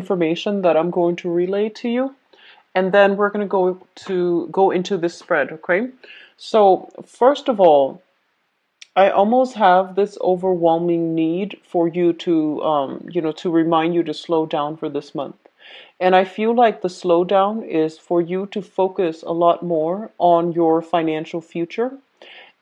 information that I'm going to relay to you, and then we're going to go into this spread, okay? So, first of all, I almost have this overwhelming need for you to, to remind you to slow down for this month. And I feel like the slowdown is for you to focus a lot more on your financial future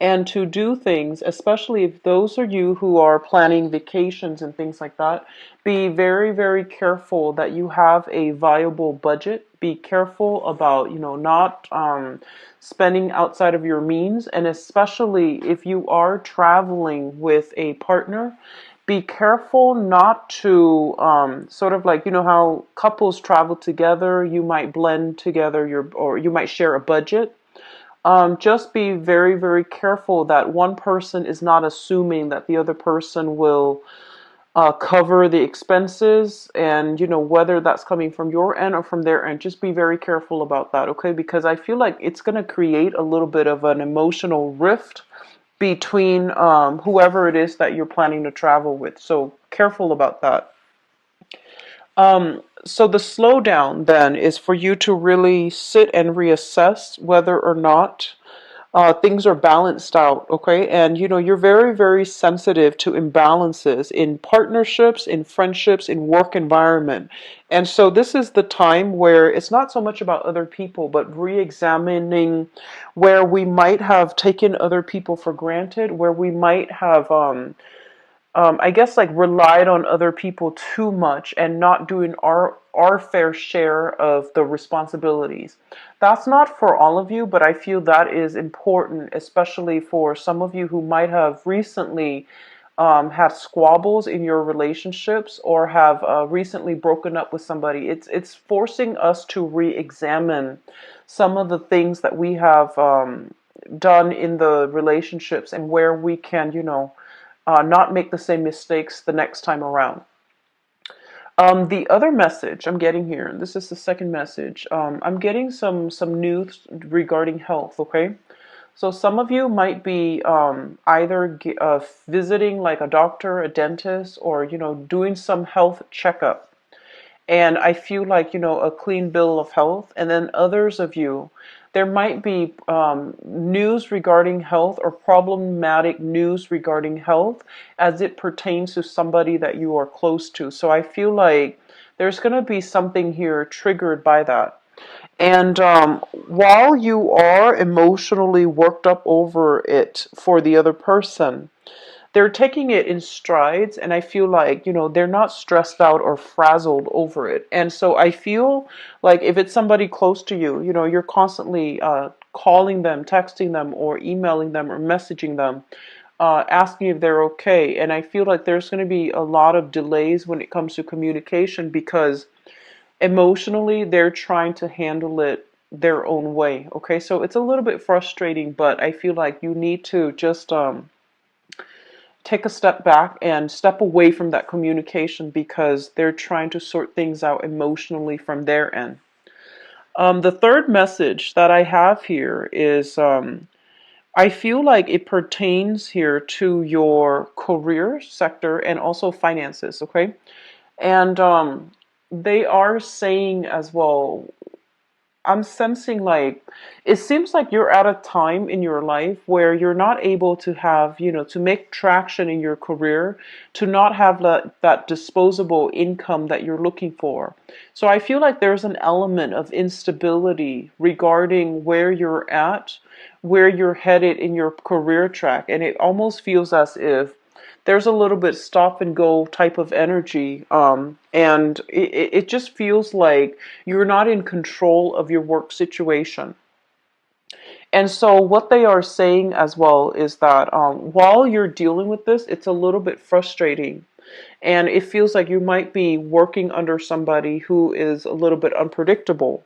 and to do things, especially if those are you who are planning vacations and things like that, be very, very careful that you have a viable budget. Be careful about, not spending outside of your means. And especially if you are traveling with a partner, be careful not to sort of like, how couples travel together, you might blend together or you might share a budget. Just be very, very careful that one person is not assuming that the other person will cover the expenses, and whether that's coming from your end or from their end. Just be very careful about that, okay? Because I feel like it's going to create a little bit of an emotional rift between whoever it is that you're planning to travel with. So careful about that. So the slowdown then is for you to really sit and reassess whether or not things are balanced out, okay? And you're very, very sensitive to imbalances in partnerships, in friendships, in work environment. And so this is the time where it's not so much about other people, but re-examining where we might have taken other people for granted, where we might have I guess like relied on other people too much and not doing our fair share of the responsibilities. That's not for all of you, but I feel that is important, especially for some of you who might have recently had squabbles in your relationships or have recently broken up with somebody. It's forcing us to re-examine some of the things that we have done in the relationships and where we can, not make the same mistakes the next time around. The other message I'm getting here, and this is the second message, I'm getting some news regarding health, okay? So some of you might be either visiting like a doctor, a dentist, or, doing some health checkup. And I feel like, a clean bill of health. And then others of you, there might be news regarding health or problematic news regarding health as it pertains to somebody that you are close to. So I feel like there's going to be something here triggered by that. And while you are emotionally worked up over it for the other person, they're taking it in strides, and I feel like they're not stressed out or frazzled over it. And so I feel like if it's somebody close to you, you're constantly calling them, texting them, or emailing them, or messaging them, asking if they're okay. And I feel like there's going to be a lot of delays when it comes to communication because emotionally they're trying to handle it their own way. Okay, so it's a little bit frustrating, but I feel like you need to just take a step back and step away from that communication because they're trying to sort things out emotionally from their end. The third message that I have here is I feel like it pertains here to your career sector and also finances, okay? And they are saying as well, I'm sensing like it seems like you're at a time in your life where you're not able to have, to make traction in your career, to not have that disposable income that you're looking for. So I feel like there's an element of instability regarding where you're at, where you're headed in your career track. And it almost feels as if there's a little bit stop and go type of energy. And it just feels like you're not in control of your work situation. And so what they are saying as well is that while you're dealing with this, it's a little bit frustrating. And it feels like you might be working under somebody who is a little bit unpredictable.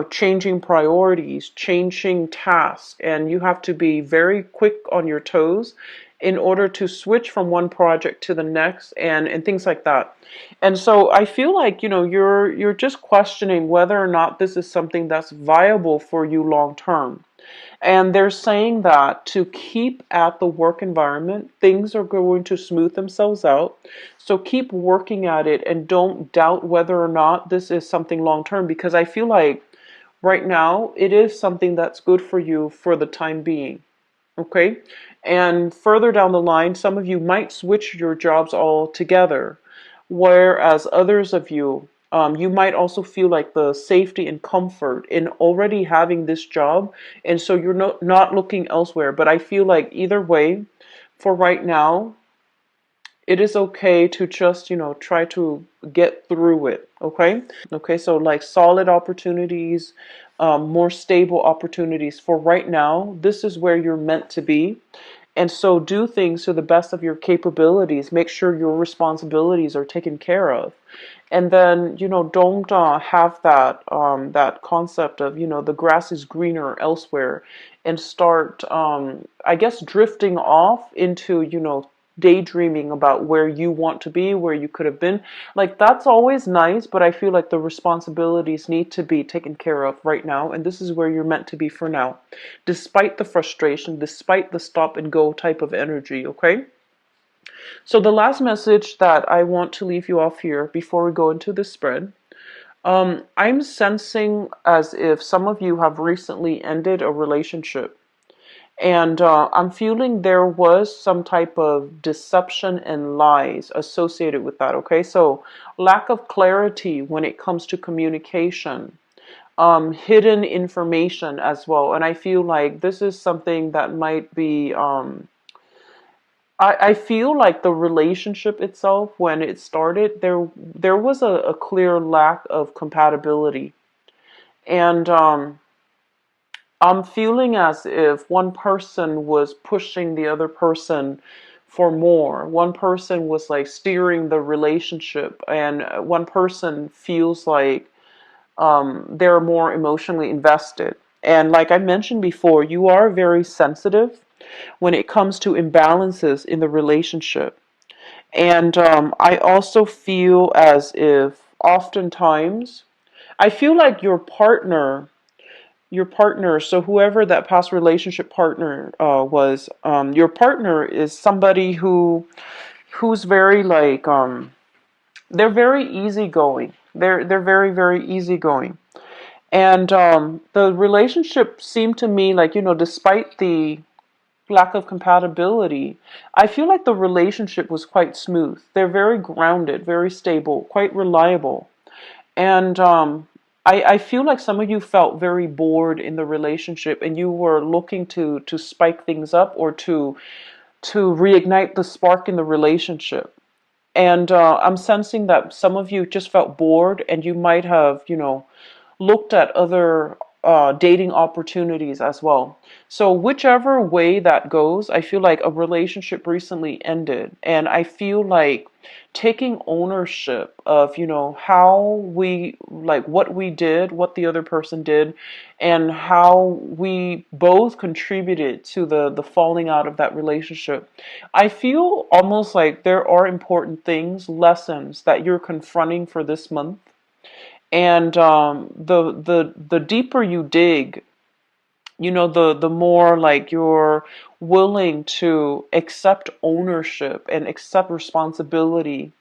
Changing priorities, changing tasks, and you have to be very quick on your toes in order to switch from one project to the next and things like that. And so I feel like, you're just questioning whether or not this is something that's viable for you long term. And they're saying that to keep at the work environment, things are going to smooth themselves out. So keep working at it and don't doubt whether or not this is something long term, because I feel like right now it is something that's good for you for the time being. Okay. And further down the line, some of you might switch your jobs altogether, whereas others of you, you might also feel like the safety and comfort in already having this job, and so you're not looking elsewhere. But I feel like either way, for right now, it is okay to just, try to get through it. Okay. Okay. So like solid opportunities, more stable opportunities for right now. This is where you're meant to be. And so do things to the best of your capabilities. Make sure your responsibilities are taken care of. And then, don't have that concept of, the grass is greener elsewhere, and start, I guess, drifting off into, daydreaming about where you want to be, where you could have been. Like, that's always nice, but I feel like the responsibilities need to be taken care of right now, and this is where you're meant to be for now, despite the frustration, despite the stop and go type of energy, okay? So the last message that I want to leave you off here before we go into the spread, I'm sensing as if some of you have recently ended a relationship. And I'm feeling there was some type of deception and lies associated with that, okay? So lack of clarity when it comes to communication, hidden information as well. And I feel like this is something that might be, I feel like the relationship itself, when it started, there was a clear lack of compatibility. And I'm feeling as if one person was pushing the other person for more. One person was like steering the relationship, and one person feels like they're more emotionally invested. And like I mentioned before, you are very sensitive when it comes to imbalances in the relationship. And I also feel as if oftentimes, I feel like your partner, so whoever that past relationship partner was, your partner is somebody who's very like, they're very easygoing. They're very, very easygoing. And the relationship seemed to me like, despite the lack of compatibility, I feel like the relationship was quite smooth. They're very grounded, very stable, quite reliable. And I feel like some of you felt very bored in the relationship, and you were looking to spike things up, or to reignite the spark in the relationship. And I'm sensing that some of you just felt bored, and you might have, looked at other dating opportunities as well. So whichever way that goes, I feel like a relationship recently ended, and I feel like taking ownership of, how we, like, what we did, what the other person did, and how we both contributed to the falling out of that relationship. I feel almost like there are important things, lessons that you're confronting for this month. And the deeper you dig, the more like you're willing to accept ownership and accept responsibility,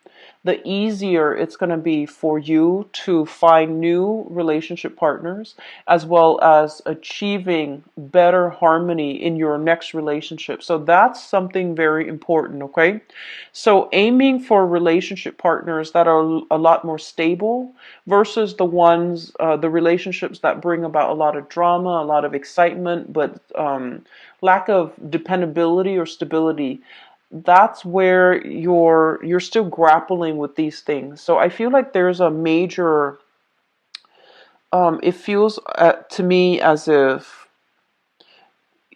the easier it's going to be for you to find new relationship partners, as well as achieving better harmony in your next relationship. So that's something very important, okay? So aiming for relationship partners that are a lot more stable versus the relationships that bring about a lot of drama, a lot of excitement, but lack of dependability or stability. That's where you're still grappling with these things. So I feel like there's a major, it feels to me as if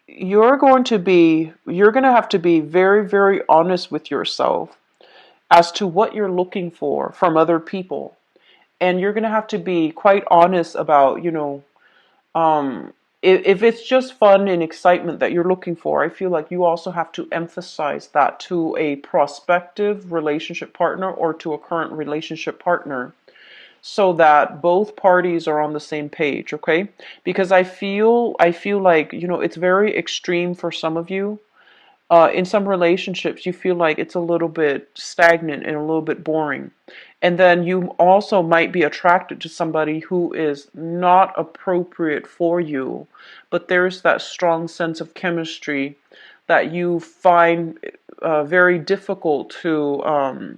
you're going to have to be very, very honest with yourself as to what you're looking for from other people. And you're going to have to be quite honest about, if it's just fun and excitement that you're looking for, I feel like you also have to emphasize that to a prospective relationship partner or to a current relationship partner. so that both parties are on the same page, okay? Because I feel like, it's very extreme for some of you. In some relationships, you feel like it's a little bit stagnant and a little bit boring. And then you also might be attracted to somebody who is not appropriate for you, but there's that strong sense of chemistry that you find very difficult to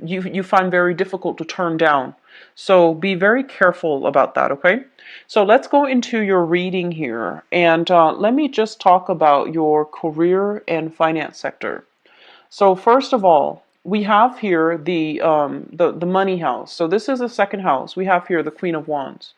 you find very difficult to turn down. So be very careful about that, okay? So let's go into your reading here, and let me just talk about your career and finance sector. So first of all, we have here the money house. So this is the second house. We have here the Queen of Wands.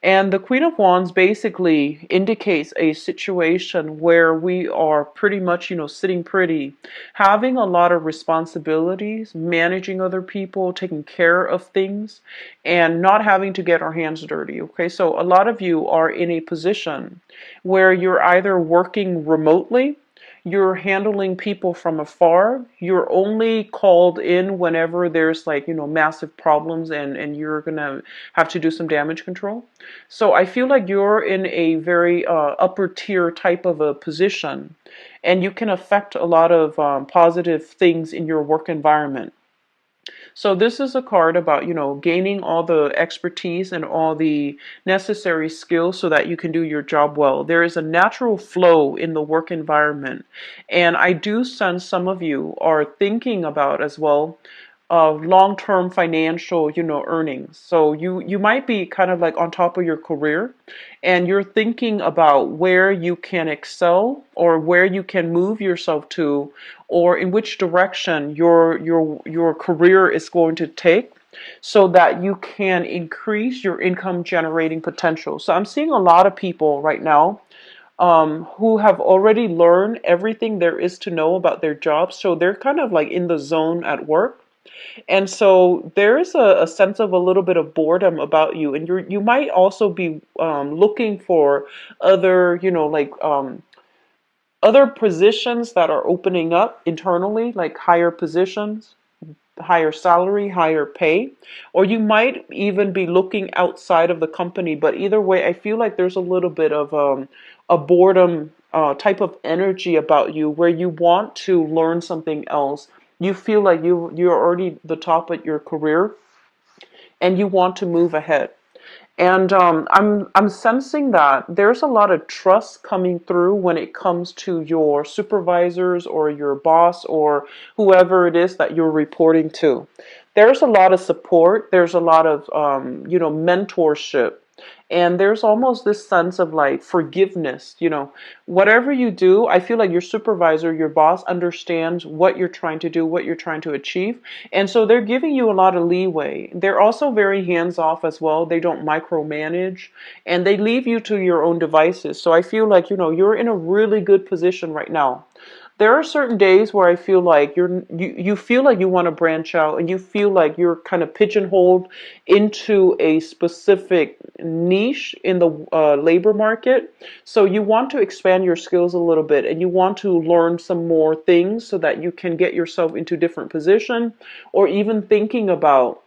And the Queen of Wands basically indicates a situation where we are pretty much, sitting pretty, having a lot of responsibilities, managing other people, taking care of things, and not having to get our hands dirty. Okay, so a lot of you are in a position where you're either working remotely, you're handling people from afar, you're only called in whenever there's like, massive problems, and you're gonna have to do some damage control. So I feel like you're in a very upper tier type of a position, and you can affect a lot of positive things in your work environment. So this is a card about, gaining all the expertise and all the necessary skills so that you can do your job well. There is a natural flow in the work environment. And I do sense some of you are thinking about as well long-term financial, earnings. So you might be kind of like on top of your career, and you're thinking about where you can excel or where you can move yourself to, or in which direction your career is going to take, so that you can increase your income generating potential. So I'm seeing a lot of people right now who have already learned everything there is to know about their jobs. So they're kind of like in the zone at work. And so there is a sense of a little bit of boredom about you, and you might also be looking for other, other positions that are opening up internally, like higher positions, higher salary, higher pay, or you might even be looking outside of the company. But either way, I feel like there's a little bit of a boredom type of energy about you, where you want to learn something else. You feel like you're already the top of your career, and you want to move ahead. And I'm sensing that there's a lot of trust coming through when it comes to your supervisors or your boss or whoever it is that you're reporting to. There's a lot of support. There's a lot of mentorship. And there's almost this sense of like forgiveness, whatever you do. I feel like your supervisor, your boss understands what you're trying to do, what you're trying to achieve. And so they're giving you a lot of leeway. They're also very hands off as well. They don't micromanage, and they leave you to your own devices. So I feel like, you're in a really good position right now. There are certain days where I feel like you feel like you want to branch out, and you feel like you're kind of pigeonholed into a specific niche in the labor market. So you want to expand your skills a little bit, and you want to learn some more things so that you can get yourself into different position, or even thinking about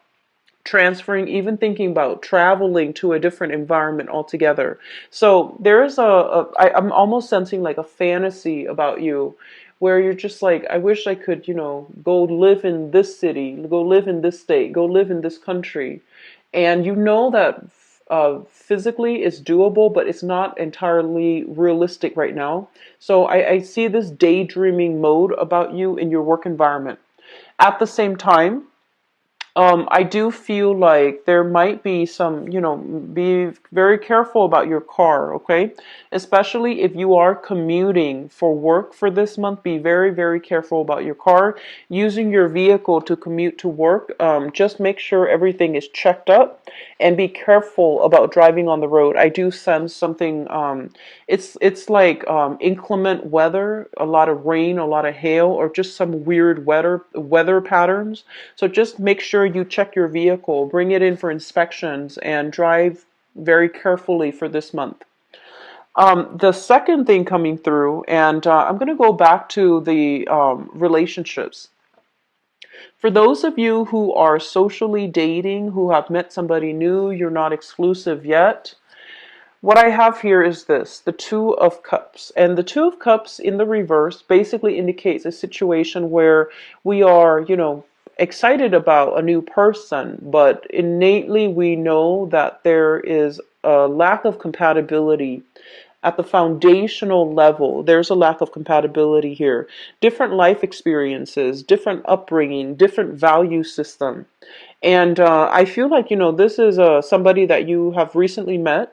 transferring, even thinking about traveling to a different environment altogether. So there is I'm almost sensing like a fantasy about you, where you're just like, I wish I could, go live in this city, go live in this state, go live in this country. And you know that physically it's doable, but it's not entirely realistic right now. So I see this daydreaming mode about you in your work environment. At the same time, I do feel like there might be some, be very careful about your car, okay? Especially if you are commuting for work for this month, be very, very careful about your car. Using your vehicle to commute to work, just make sure everything is checked up, and be careful about driving on the road. I do sense something, it's like inclement weather, a lot of rain, a lot of hail, or just some weird weather patterns. So just make sure you check your vehicle, bring it in for inspections, and drive very carefully for this month. The second thing coming through, and I'm going to go back to the relationships. For those of you who are socially dating, who have met somebody new, you're not exclusive yet, what I have here is this, the Two of Cups. And the Two of Cups in the reverse basically indicates a situation where we are, excited about a new person, but innately we know that there is a lack of compatibility at the foundational level. There's a lack of compatibility here. Different life experiences, different upbringing, different value system. And I feel like, this is somebody that you have recently met.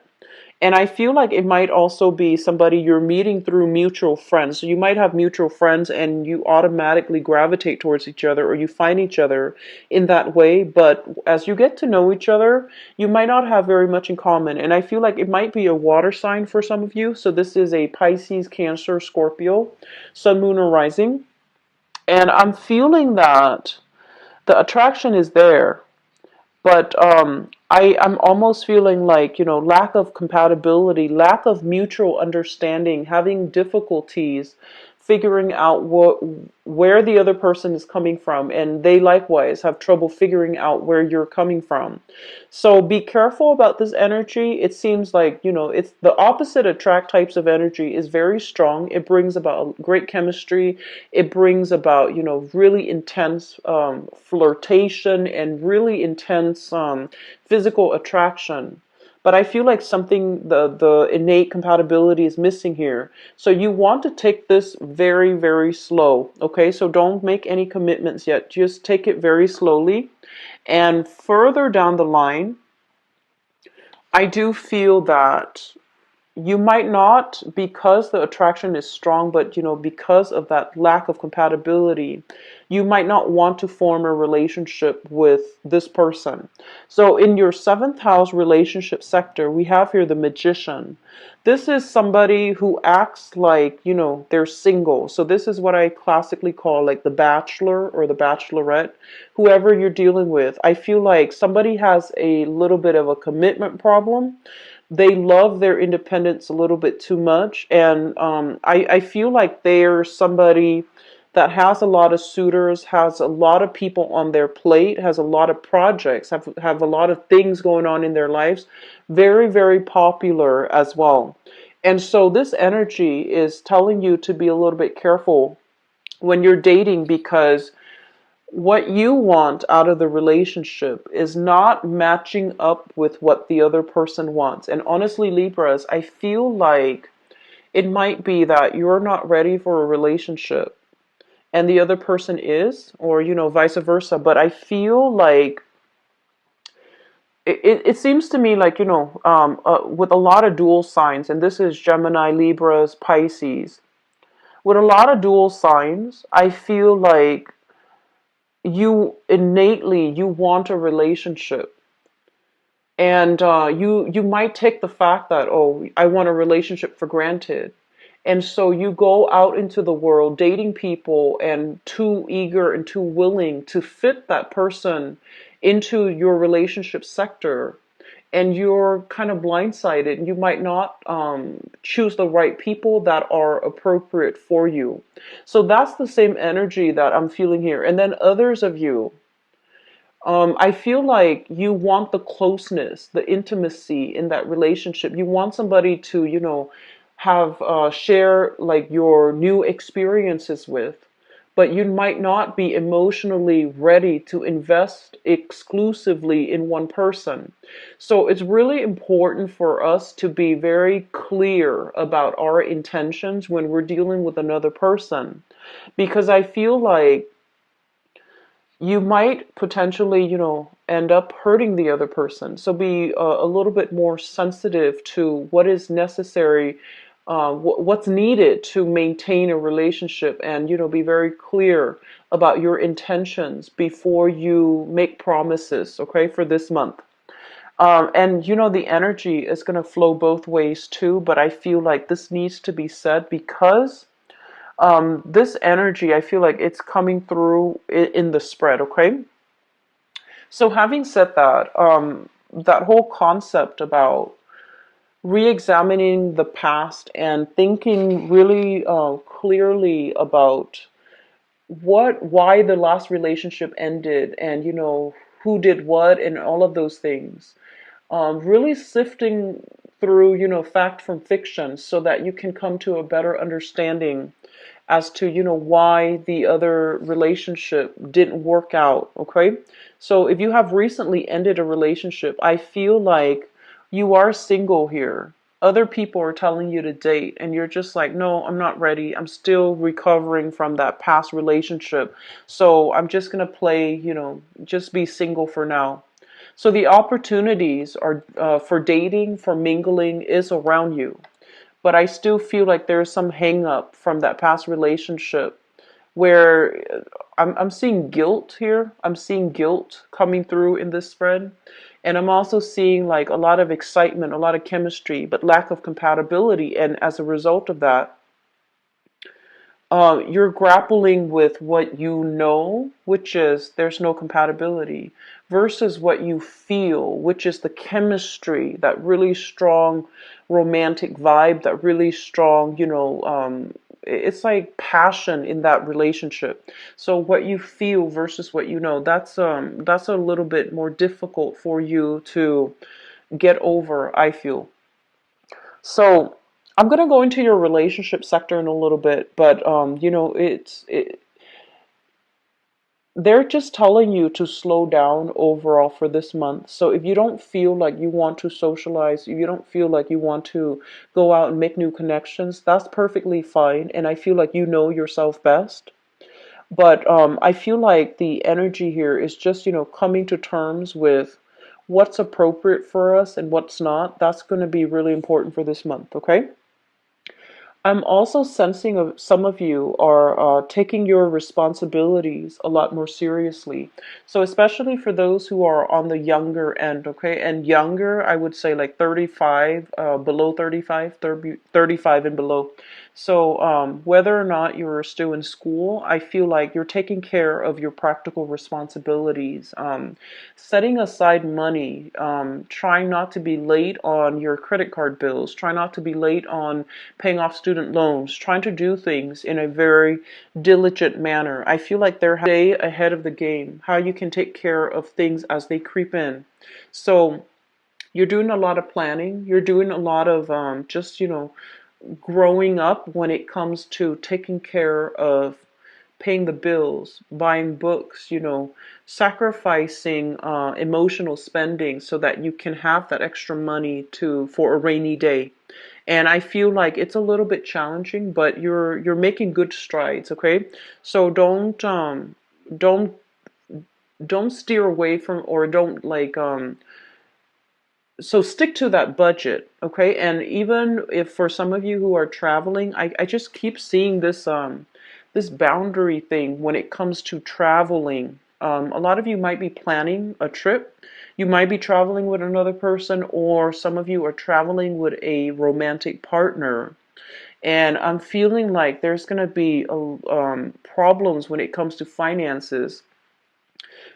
And I feel like it might also be somebody you're meeting through mutual friends. So you might have mutual friends and you automatically gravitate towards each other, or you find each other in that way. But as you get to know each other, you might not have very much in common. And I feel like it might be a water sign for some of you. So this is a Pisces, Cancer, Scorpio, Sun, Moon, or Rising. And I'm feeling that the attraction is there, but I'm almost feeling like, lack of compatibility, lack of mutual understanding, having difficulties figuring out where the other person is coming from, and they likewise have trouble figuring out where you're coming from. So be careful about this energy. It seems like, it's the opposite attract types of energy is very strong. It brings about great chemistry. It brings about, really intense flirtation and really intense physical attraction. But I feel like something, the innate compatibility is missing here. So you want to take this very, very slow. Okay, so don't make any commitments yet. Just take it very slowly. And further down the line, I do feel that you might not, because the attraction is strong, but because of that lack of compatibility, you might not want to form a relationship with this person. So in your seventh house relationship sector, we have here the Magician. This is somebody who acts like, they're single. So this is what I classically call like the bachelor or the bachelorette, whoever you're dealing with. I feel like somebody has a little bit of a commitment problem. They love their independence a little bit too much. And I feel like they're somebody that has a lot of suitors, has a lot of people on their plate, has a lot of projects, have a lot of things going on in their lives. Very, very popular as well. And so this energy is telling you to be a little bit careful when you're dating, because what you want out of the relationship is not matching up with what the other person wants. And honestly, Libras, I feel like it might be that you're not ready for a relationship and the other person is, or, vice versa. But I feel like it seems to me like, with a lot of dual signs, and this is Gemini, Libras, Pisces, with a lot of dual signs, I feel like you want a relationship, and you might take the fact that, oh, I want a relationship for granted. And so you go out into the world dating people and too eager and too willing to fit that person into your relationship sector, and you're kind of blindsided. You might not choose the right people that are appropriate for you. So that's the same energy that I'm feeling here. And then others of you, I feel like you want the closeness, the intimacy in that relationship. You want somebody to, have share like your new experiences with, but you might not be emotionally ready to invest exclusively in one person. So it's really important for us to be very clear about our intentions when we're dealing with another person, because I feel like you might potentially, end up hurting the other person. So be a little bit more sensitive to what is necessary, what's needed to maintain a relationship, and, be very clear about your intentions before you make promises, okay, for this month. And, the energy is going to flow both ways too, but I feel like this needs to be said because this energy, I feel like it's coming through in the spread, okay? So having said that, that whole concept about re-examining the past and thinking really clearly about why the last relationship ended, and who did what, and all of those things. Really sifting through, fact from fiction, so that you can come to a better understanding as to, why the other relationship didn't work out. Okay. So if you have recently ended a relationship, I feel like you are single here. Other people are telling you to date, and you're just like, no, I'm not ready. I'm still recovering from that past relationship. So I'm just going to play, just be single for now. So the opportunities are for dating, for mingling is around you. But I still feel like there's some hang up from that past relationship where I'm seeing guilt here. I'm seeing guilt coming through in this spread. And I'm also seeing like a lot of excitement, a lot of chemistry, but lack of compatibility. And as a result of that, you're grappling with what you know, which is there's no compatibility, versus what you feel, which is the chemistry, that really strong romantic vibe, that really strong, it's like passion in that relationship. So what you feel versus what you know, that's a little bit more difficult for you to get over, I feel. So I'm gonna go into your relationship sector in a little bit, but they're just telling you to slow down overall for this month. So if you don't feel like you want to socialize, if you don't feel like you want to go out and make new connections, that's perfectly fine. And I feel like you know yourself best. But I feel like the energy here is just, coming to terms with what's appropriate for us and what's not. That's going to be really important for this month, okay? I'm also sensing some of you are taking your responsibilities a lot more seriously. So especially for those who are on the younger end, okay? And younger, I would say like 35, below 35, 35 and below. So whether or not you're still in school, I feel like you're taking care of your practical responsibilities, setting aside money, trying not to be late on your credit card bills, try not to be late on paying off student loans, trying to do things in a very diligent manner. I feel like they're day ahead of the game, how you can take care of things as they creep in. So you're doing a lot of planning. You're doing a lot of just, growing up when it comes to taking care of paying the bills, buying books, sacrificing emotional spending so that you can have that extra money to for a rainy day. And I feel like it's a little bit challenging, but you're making good strides, okay? So don't don't steer away from, or don't like so stick to that budget, okay? And even if for some of you who are traveling, I just keep seeing this boundary thing when it comes to traveling. A lot of you might be planning a trip. You might be traveling with another person, or some of you are traveling with a romantic partner. And I'm feeling like there's going to be problems when it comes to finances,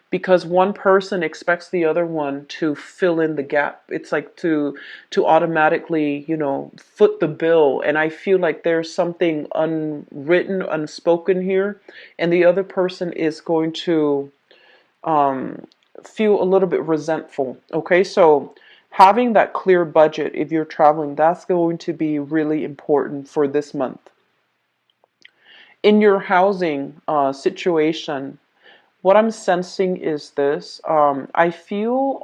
because one person expects the other one to fill in the gap. It's like to automatically, foot the bill. And I feel like there's something unwritten, unspoken here, and the other person is going to feel a little bit resentful. Okay, so having that clear budget if you're traveling, that's going to be really important for this month. In your housing situation, what I'm sensing is this. I feel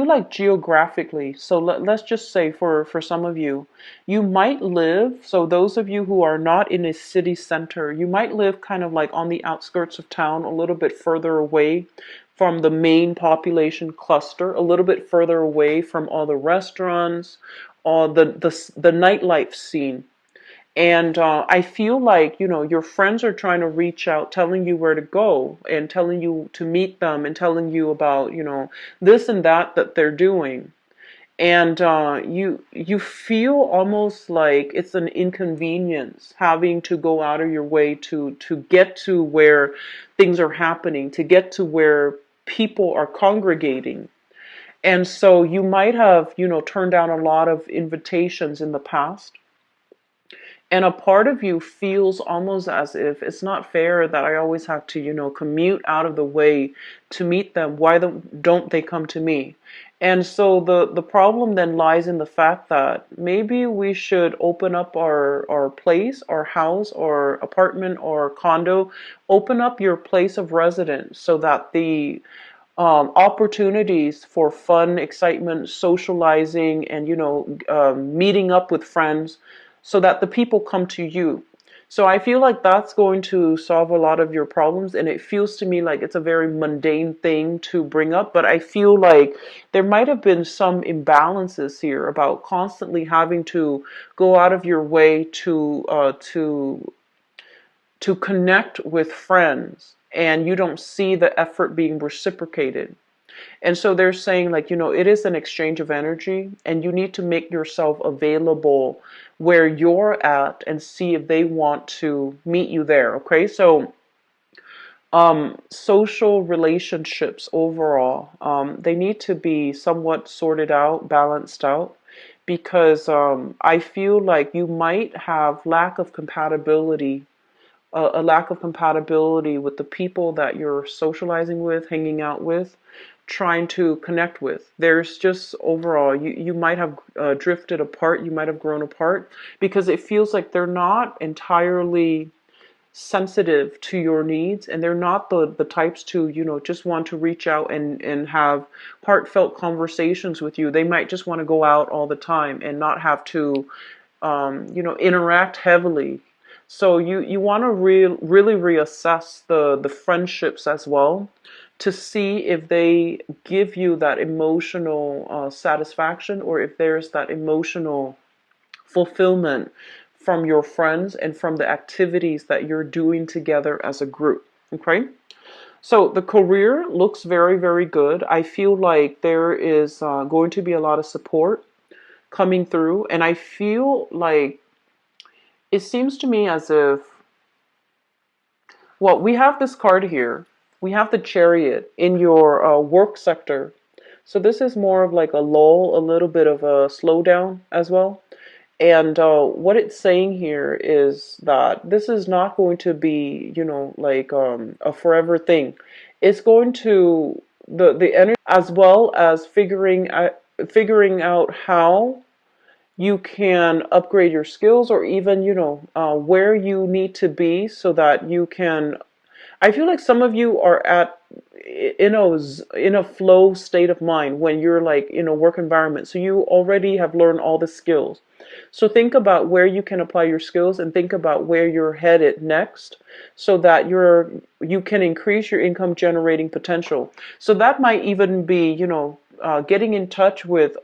like geographically, so let's just say for some of you, you might live, so those of you who are not in a city center, you might live kind of like on the outskirts of town, a little bit further away from the main population cluster, a little bit further away from all the restaurants, all the nightlife scene. And I feel like, your friends are trying to reach out, telling you where to go and telling you to meet them and telling you about, this and that they're doing. And you feel almost like it's an inconvenience having to go out of your way to get to where things are happening, to get to where people are congregating. And so you might have, turned down a lot of invitations in the past, And a part of you feels almost as if it's not fair that I always have to, commute out of the way to meet them. Why don't they come to me? And so the problem then lies in the fact that maybe we should open up our place, our house, or apartment, or condo, open up your place of residence so that the opportunities for fun, excitement, socializing, and meeting up with friends, so that the people come to you. So I feel like that's going to solve a lot of your problems, and it feels to me like it's a very mundane thing to bring up, but I feel like there might have been some imbalances here about constantly having to go out of your way to connect with friends, and you don't see the effort being reciprocated. And so they're saying, like, it is an exchange of energy, and you need to make yourself available where you're at and see if they want to meet you there. Okay, so social relationships overall, they need to be somewhat sorted out, balanced out, because I feel like you might have a lack of compatibility with the people that you're socializing with, hanging out with, trying to connect with. There's just overall, you might have drifted apart, you might have grown apart, because it feels like they're not entirely sensitive to your needs, and they're not the types to, just want to reach out and have heartfelt conversations with you. They might just want to go out all the time and not have to interact heavily. So you want to really reassess the friendships as well, to see if they give you that emotional satisfaction, or if there's that emotional fulfillment from your friends and from the activities that you're doing together as a group. Okay? So the career looks very, very good. I feel like there is going to be a lot of support coming through, and I feel like it seems to me as if, well, we have this card here. We have the Chariot in your work sector. So this is more of like a lull, a little bit of a slowdown as well. And what it's saying here is that this is not going to be, like a forever thing. It's going to the energy, as well as figuring out how you can upgrade your skills, or even, where you need to be so that you can. I feel like some of you are in a flow state of mind when you're like in a work environment. So you already have learned all the skills. So think about where you can apply your skills, and think about where you're headed next, so that you can increase your income generating potential. So that might even be, getting in touch with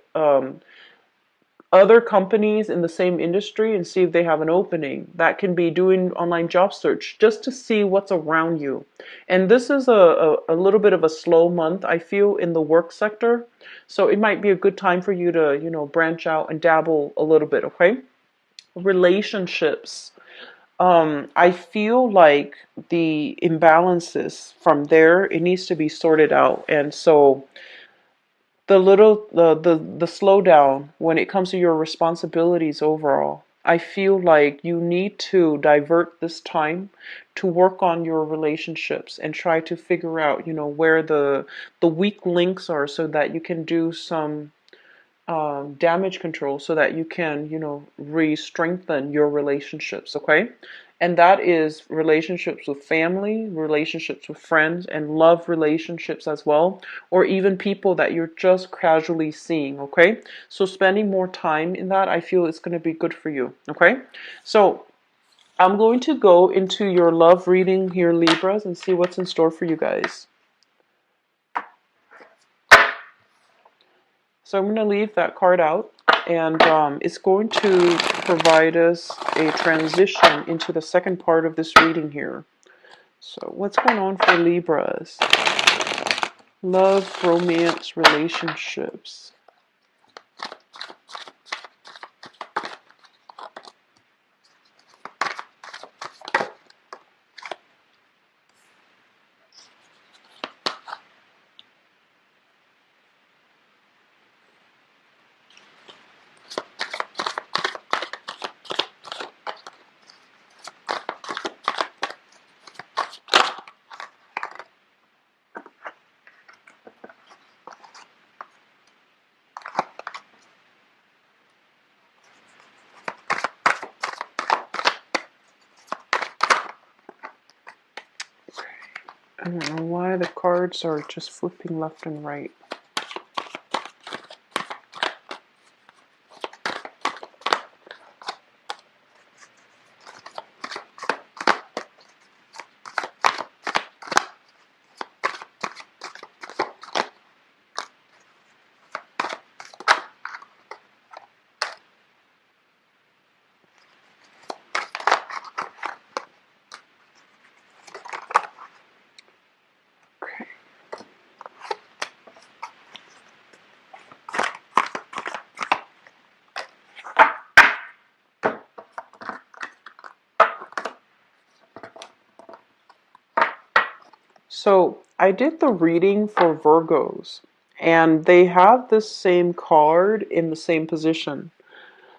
other companies in the same industry and see if they have an opening. That can be doing online job search just to see what's around you. And this is a little bit of a slow month, I feel, in the work sector. So it might be a good time for you to, branch out and dabble a little bit, okay? Relationships. I feel like the imbalances from there, it needs to be sorted out. And so the slowdown when it comes to your responsibilities overall, I feel like you need to divert this time to work on your relationships and try to figure out, where the weak links are, so that you can do some damage control, so that you can, re-strengthen your relationships, okay? And that is relationships with family, relationships with friends, and love relationships as well, or even people that you're just casually seeing, okay? So spending more time in that, I feel it's going to be good for you, okay? So I'm going to go into your love reading here, Libras, and see what's in store for you guys. So I'm going to leave that card out, and it's going to provide us a transition into the second part of this reading here. So what's going on for Libras? Love, romance, relationships. I don't know why the cards are just flipping left and right. Okay. So I did the reading for Virgos, and they have this same card in the same position.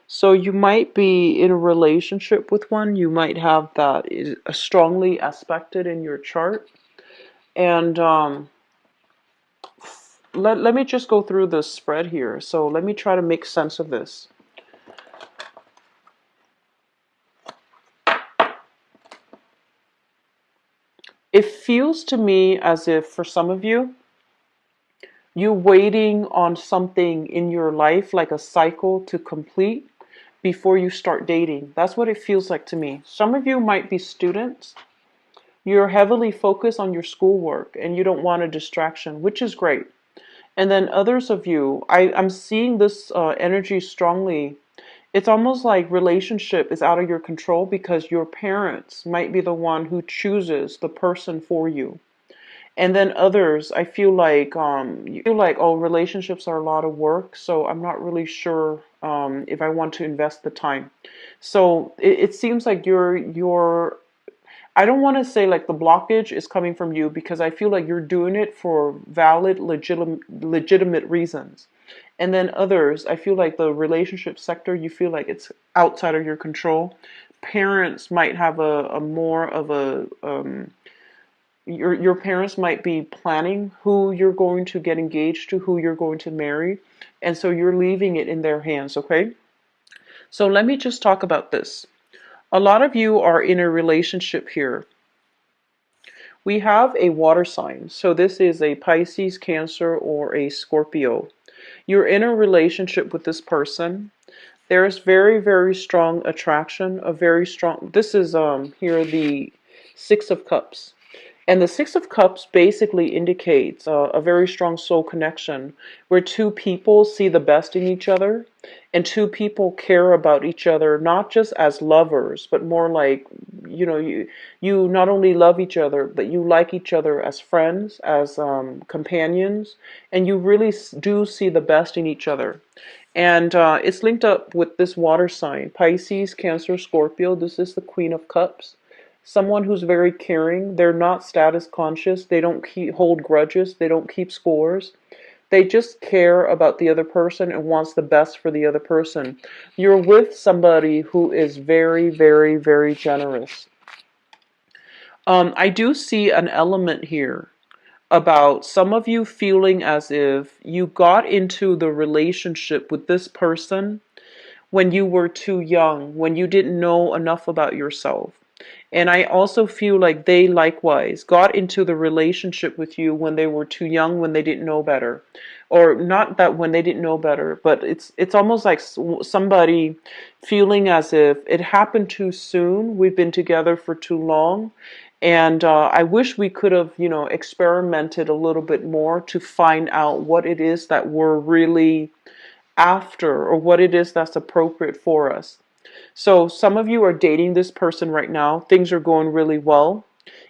So you might be in a relationship with one. You might have that is strongly aspected in your chart. And let me just go through the spread here. So let me try to make sense of this. It feels to me as if for some of you, you're waiting on something in your life, like a cycle to complete before you start dating. That's what it feels like to me. Some of you might be students. You're heavily focused on your schoolwork and you don't want a distraction, which is great. And then others of you, I'm seeing this energy strongly. It's almost like relationship is out of your control because your parents might be the one who chooses the person for you. And then others, I feel like you feel like, oh, relationships are a lot of work, so I'm not really sure if I want to invest the time. So it seems like you're I don't want to say like the blockage is coming from you because I feel like you're doing it for valid, legitimate reasons. And then others, I feel like the relationship sector, you feel like it's outside of your control. Parents might have a more of a your parents might be planning who you're going to get engaged to, who you're going to marry, and so you're leaving it in their hands, okay? So let me just talk about this. A lot of you are in a relationship here. We have a water sign. So this is a Pisces, Cancer, or a Scorpio. You're in a relationship with this person. There's very, very strong attraction, a very strong, this is here the Six of Cups. And the Six of Cups basically indicates a very strong soul connection where two people see the best in each other and two people care about each other, not just as lovers, but more like, you not only love each other, but you like each other as friends, as companions, and you really do see the best in each other. And it's linked up with this water sign, Pisces, Cancer, Scorpio. This is the Queen of Cups. Someone who's very caring. They're not status conscious. They don't hold grudges. They don't keep scores. They just care about the other person and wants the best for the other person. You're with somebody who is very, very, very generous. I do see an element here about some of you feeling as if you got into the relationship with this person when you were too young, when you didn't know enough about yourself. And I also feel like they likewise got into the relationship with you when they were too young, when they didn't know better. Or not that when they didn't know better, but it's almost like somebody feeling as if it happened too soon. We've been together for too long. And I wish we could have, experimented a little bit more to find out what it is that we're really after or what it is that's appropriate for us. So some of you are dating this person right now. Things are going really well.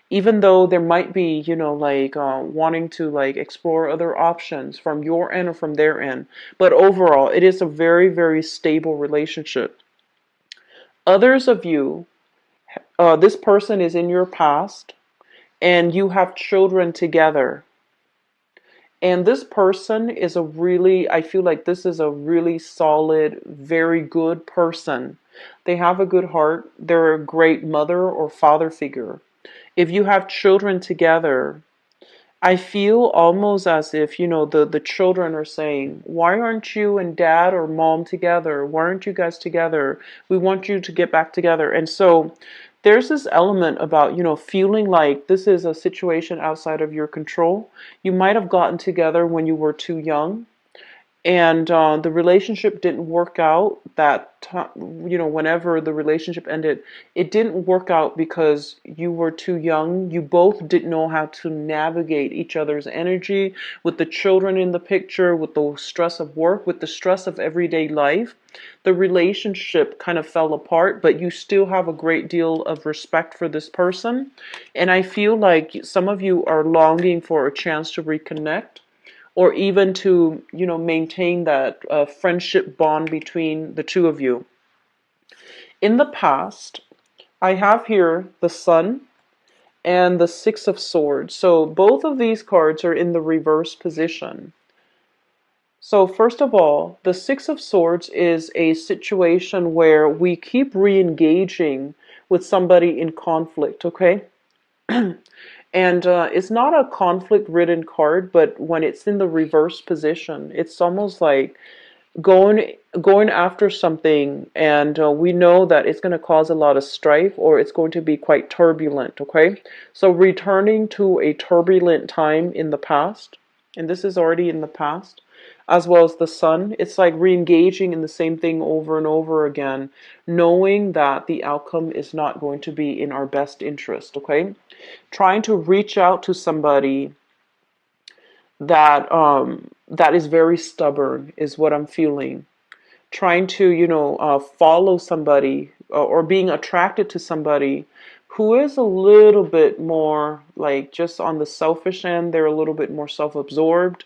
Even though there might be, like wanting to like explore other options from your end or from their end. But overall, it is a very, very stable relationship. Others of you, this person is in your past and you have children together. And this person is I feel like this is a really solid, very good person. They have a good heart. They're a great mother or father figure. If you have children together, I feel almost as if, the children are saying, why aren't you and dad or mom together? Why aren't you guys together? We want you to get back together. And so there's this element about, feeling like this is a situation outside of your control. You might have gotten together when you were too young, and the relationship didn't work out that time. Whenever the relationship ended, it didn't work out because you were too young. You both didn't know how to navigate each other's energy, with the children in the picture, with the stress of work, with the stress of everyday life. The relationship kind of fell apart, but you still have a great deal of respect for this person. And I feel like some of you are longing for a chance to reconnect, or even to, maintain that friendship bond between the two of you. In the past, I have here the Sun and the Six of Swords. So both of these cards are in the reverse position. So first of all, the Six of Swords is a situation where we keep re-engaging with somebody in conflict, okay? And it's not a conflict-ridden card, but when it's in the reverse position, it's almost like going after something, and we know that it's going to cause a lot of strife, or it's going to be quite turbulent, okay? So returning to a turbulent time in the past, and this is already in the past, as well as the Sun, it's like re-engaging in the same thing over and over again, knowing that the outcome is not going to be in our best interest, okay? Trying to reach out to somebody that is very stubborn is what I'm feeling. Trying to, follow somebody, or being attracted to somebody who is a little bit more like just on the selfish end. They're a little bit more self-absorbed,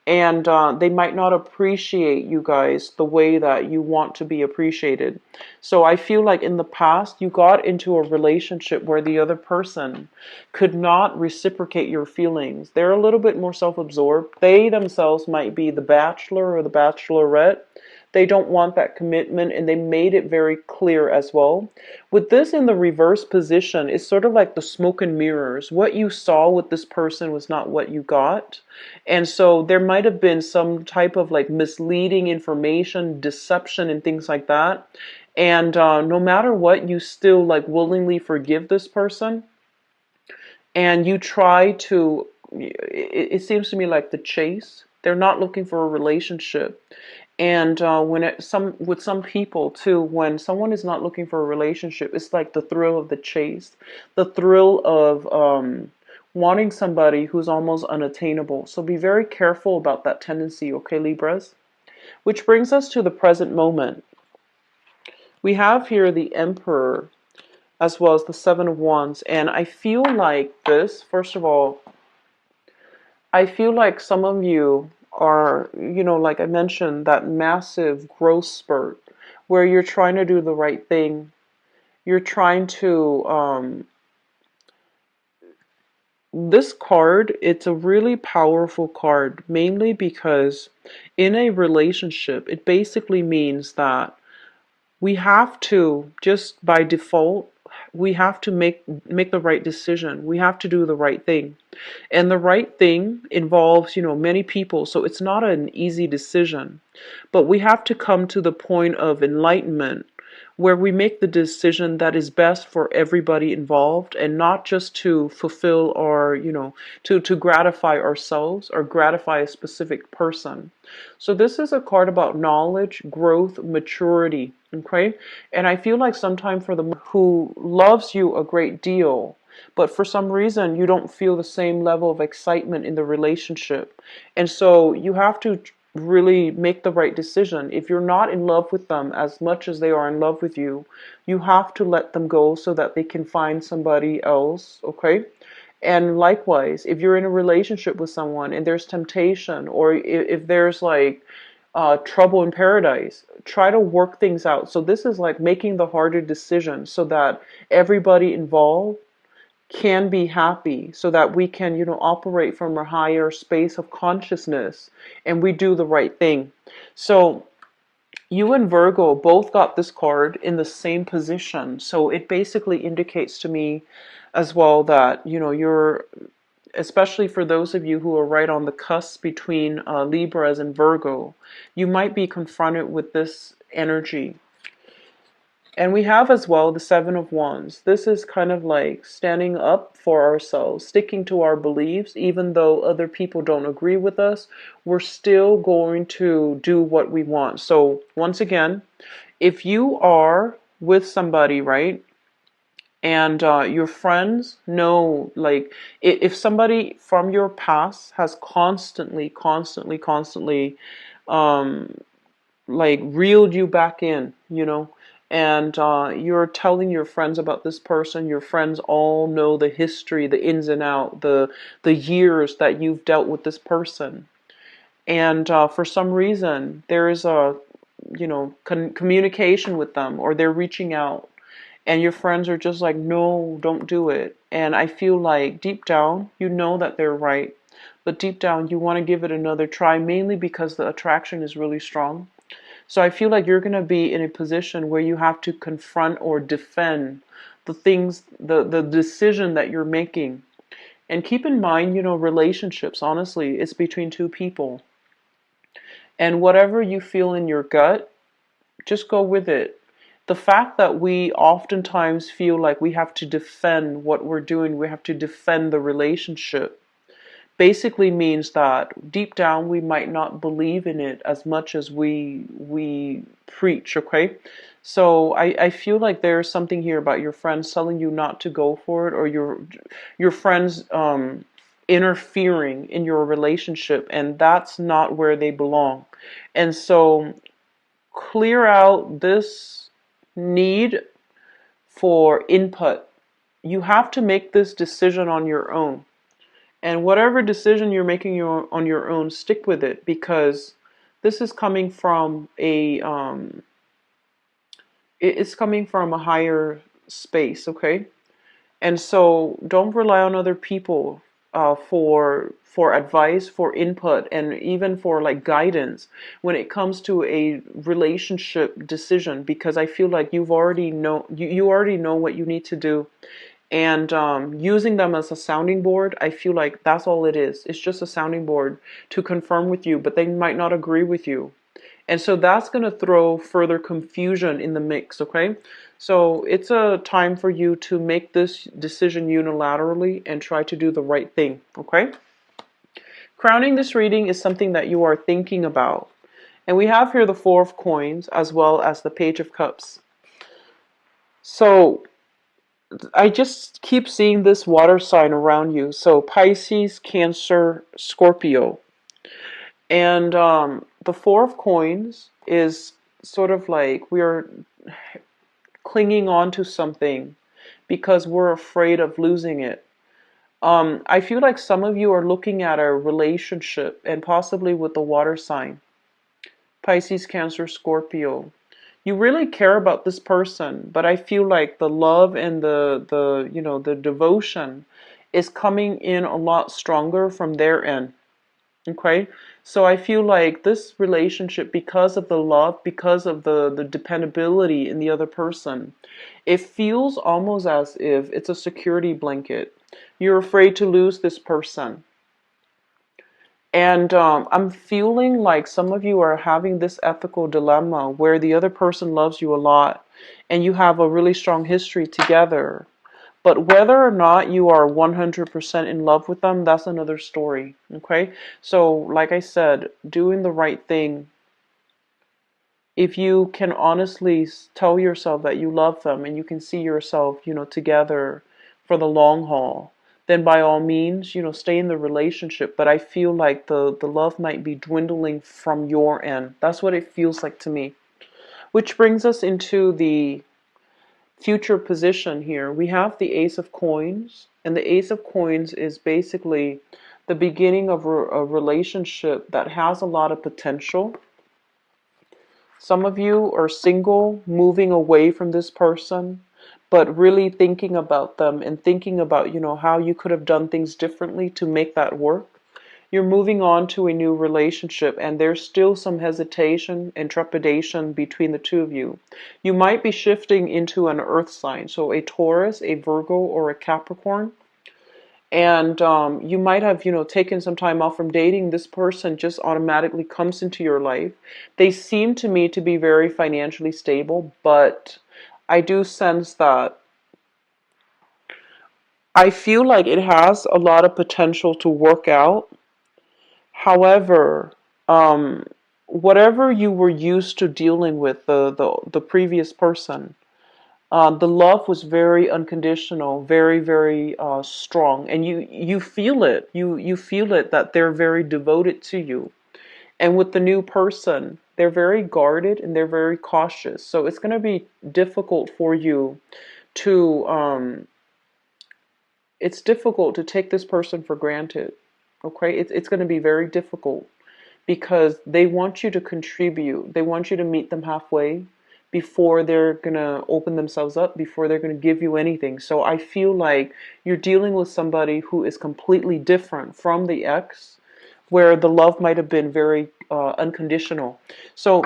and they might not appreciate you guys the way that you want to be appreciated. So I feel like in the past you got into a relationship where the other person could not reciprocate your feelings. They're a little bit more self-absorbed. They themselves might be the bachelor or the bachelorette. They don't want that commitment, and they made it very clear as well. With this in the reverse position, it's sort of like the smoke and mirrors. What you saw with this person was not what you got. And so there might have been some type of like misleading information, deception, and things like that. And no matter what, you still like willingly forgive this person. And you try to, it seems to me like the chase. They're not looking for a relationship. And with some people too, when someone is not looking for a relationship, it's like the thrill of the chase, the thrill of wanting somebody who's almost unattainable. So be very careful about that tendency, okay, Libras? Which brings us to the present moment. We have here the Emperor as well as the Seven of Wands, and I feel like this, first of all, I feel like some of you are, like I mentioned, that massive growth spurt where you're trying to do the right thing. You're trying to, this card, it's a really powerful card, mainly because in a relationship, it basically means that we have to, just by default, we have to make the right decision. We have to do the right thing. And the right thing involves, many people, so it's not an easy decision. But we have to come to the point of enlightenment where we make the decision that is best for everybody involved, and not just to fulfill our, to gratify ourselves or gratify a specific person. So this is a card about knowledge, growth, maturity, okay? And I feel like sometimes for the who loves you a great deal, but for some reason you don't feel the same level of excitement in the relationship. And so you have to really make the right decision. If you're not in love with them as much as they are in love with you, you have to let them go so that they can find somebody else, okay? And likewise, if you're in a relationship with someone and there's temptation, or if there's like trouble in paradise, try to work things out. So this is like making the harder decision so that everybody involved can be happy, so that we can, operate from a higher space of consciousness and we do the right thing. So you and Virgo both got this card in the same position. So it basically indicates to me as well that, you're, especially for those of you who are right on the cusp between Libras and Virgo, you might be confronted with this energy. And we have as well the Seven of Wands. This is kind of like standing up for ourselves, sticking to our beliefs, even though other people don't agree with us, we're still going to do what we want. So once again, if you are with somebody, right, and your friends know, like, if somebody from your past has constantly um, like reeled you back in, and you're telling your friends about this person. Your friends all know the history, the ins and out, the years that you've dealt with this person, and for some reason there is a communication with them, or they're reaching out, and your friends are just like, no, don't do it. And I feel like deep down you know that they're right, but deep down you want to give it another try, mainly because the attraction is really strong. So I feel like you're going to be in a position where you have to confront or defend the things, the decision that you're making. And keep in mind, relationships, honestly, it's between two people. And whatever you feel in your gut, just go with it. The fact that we oftentimes feel like we have to defend what we're doing, we have to defend the relationship, basically means that deep down we might not believe in it as much as we preach. Okay, so I feel like there's something here about your friends telling you not to go for it, or your friends interfering in your relationship, and that's not where they belong. And so clear out this need for input. You have to make this decision on your own. And whatever decision you're making on your own, stick with it, because this is coming from it's coming from a higher space, okay? And so don't rely on other people for advice, for input, and even for like guidance when it comes to a relationship decision, because I feel like you already know what you need to do. And using them as a sounding board, I feel like that's all it is. It's just a sounding board to confirm with you, but they might not agree with you. And so that's going to throw further confusion in the mix, okay? So it's a time for you to make this decision unilaterally and try to do the right thing, okay? Crowning this reading is something that you are thinking about. And we have here the Four of Coins as well as the Page of Cups. So I just keep seeing this water sign around you. So Pisces, Cancer, Scorpio. And the Four of Coins is sort of like we're clinging on to something because we're afraid of losing it. I feel like some of you are looking at a relationship, and possibly with the water sign, Pisces, Cancer, Scorpio. You really care about this person, but I feel like the love and the devotion is coming in a lot stronger from their end. Okay, so I feel like this relationship, because of the love, because of the dependability in the other person, it feels almost as if it's a security blanket. You're afraid to lose this person. And I'm feeling like some of you are having this ethical dilemma where the other person loves you a lot and you have a really strong history together. But whether or not you are 100% in love with them, that's another story. Okay? So, like I said, doing the right thing. If you can honestly tell yourself that you love them and you can see yourself, together for the long haul, then by all means, stay in the relationship. But I feel like the love might be dwindling from your end. That's what it feels like to me. Which brings us into the future position here. We have the Ace of Coins, and the Ace of Coins is basically the beginning of a relationship that has a lot of potential. Some of you are single, moving away from this person, but really thinking about them and thinking about, how you could have done things differently to make that work. You're moving on to a new relationship, and there's still some hesitation and trepidation between the two of you. You might be shifting into an earth sign, so a Taurus, a Virgo, or a Capricorn. And you might have, taken some time off from dating. This person just automatically comes into your life. They seem to me to be very financially stable, but I do sense that I feel like it has a lot of potential to work out. However, um, whatever you were used to dealing with, the previous person, the love was very unconditional, very, very strong, and you feel it. You feel it that they're very devoted to you. And with the new person, they're very guarded and they're very cautious. So it's going to be difficult for you to it's difficult to take this person for granted. Okay, it's going to be very difficult because they want you to contribute. They want you to meet them halfway before they're going to open themselves up, before they're going to give you anything. So I feel like you're dealing with somebody who is completely different from the ex, where the love might have been very unconditional. So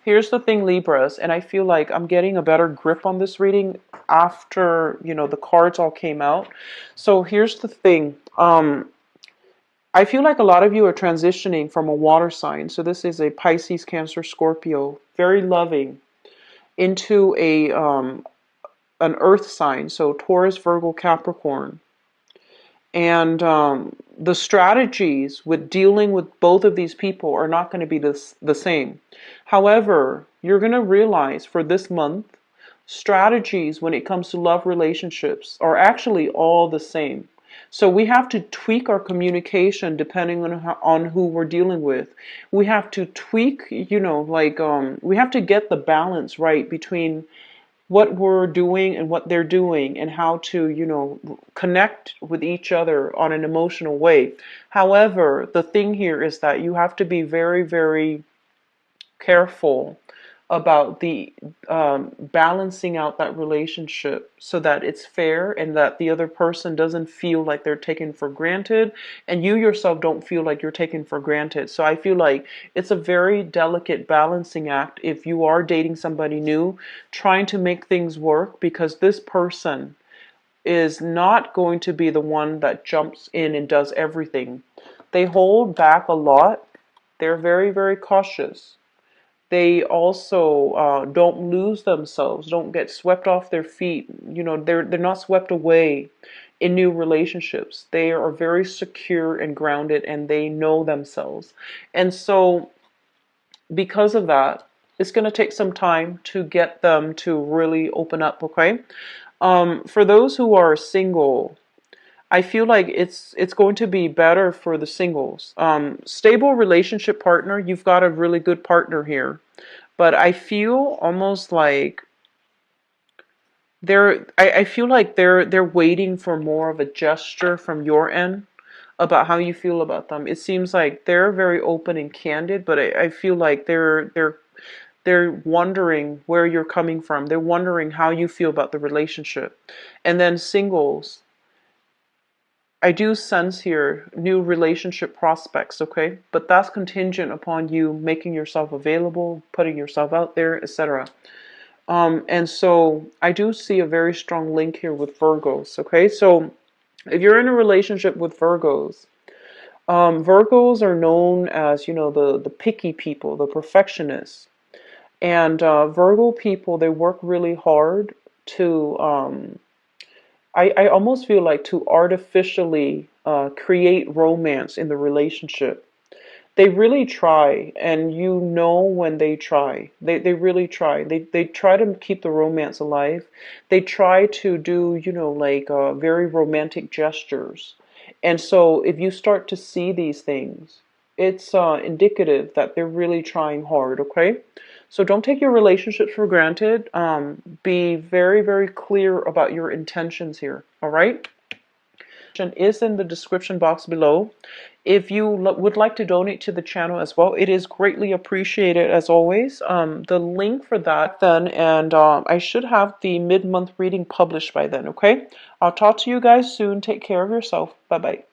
here's the thing, Libras, and I feel like I'm getting a better grip on this reading after, the cards all came out. So here's the thing. I feel like a lot of you are transitioning from a water sign. So this is a Pisces, Cancer, Scorpio, very loving, into a an earth sign. So Taurus, Virgo, Capricorn. And the strategies with dealing with both of these people are not going to be the same. However, you're going to realize for this month, strategies when it comes to love relationships are actually all the same. So we have to tweak our communication depending on who we're dealing with. We have to tweak, we have to get the balance right between what we're doing and what they're doing, and how to, connect with each other on an emotional way. However, the thing here is that you have to be very, very careful about the balancing out that relationship so that it's fair and that the other person doesn't feel like they're taken for granted, and you yourself don't feel like you're taken for granted. So I feel like it's a very delicate balancing act if you are dating somebody new, trying to make things work, because this person is not going to be the one that jumps in and does everything. They hold back a lot. They're very, very cautious. They also don't lose themselves, don't get swept off their feet. They're not swept away in new relationships. They are very secure and grounded, and they know themselves. And so, because of that, it's going to take some time to get them to really open up. Okay, for those who are single, I feel like it's going to be better for the singles. Stable relationship partner, you've got a really good partner here. But I feel almost like I feel like they're waiting for more of a gesture from your end about how you feel about them. It seems like they're very open and candid, but I feel like they're wondering where you're coming from. They're wondering how you feel about the relationship. And then singles, I do sense here new relationship prospects, okay? But that's contingent upon you making yourself available, putting yourself out there, etc. And so I do see a very strong link here with Virgos, okay? So if you're in a relationship with Virgos, Virgos are known as, the picky people, the perfectionists. And Virgo people, they work really hard to I almost feel like to artificially create romance in the relationship. They really try, and when they try. They really try. They try to keep the romance alive. They try to do, very romantic gestures. And so if you start to see these things, it's indicative that they're really trying hard, okay? So don't take your relationships for granted. Be very, very clear about your intentions here, all right? Is in the description box below. If you would like to donate to the channel as well, it is greatly appreciated as always. The link for that then, and I should have the mid-month reading published by then, okay? I'll talk to you guys soon. Take care of yourself. Bye-bye.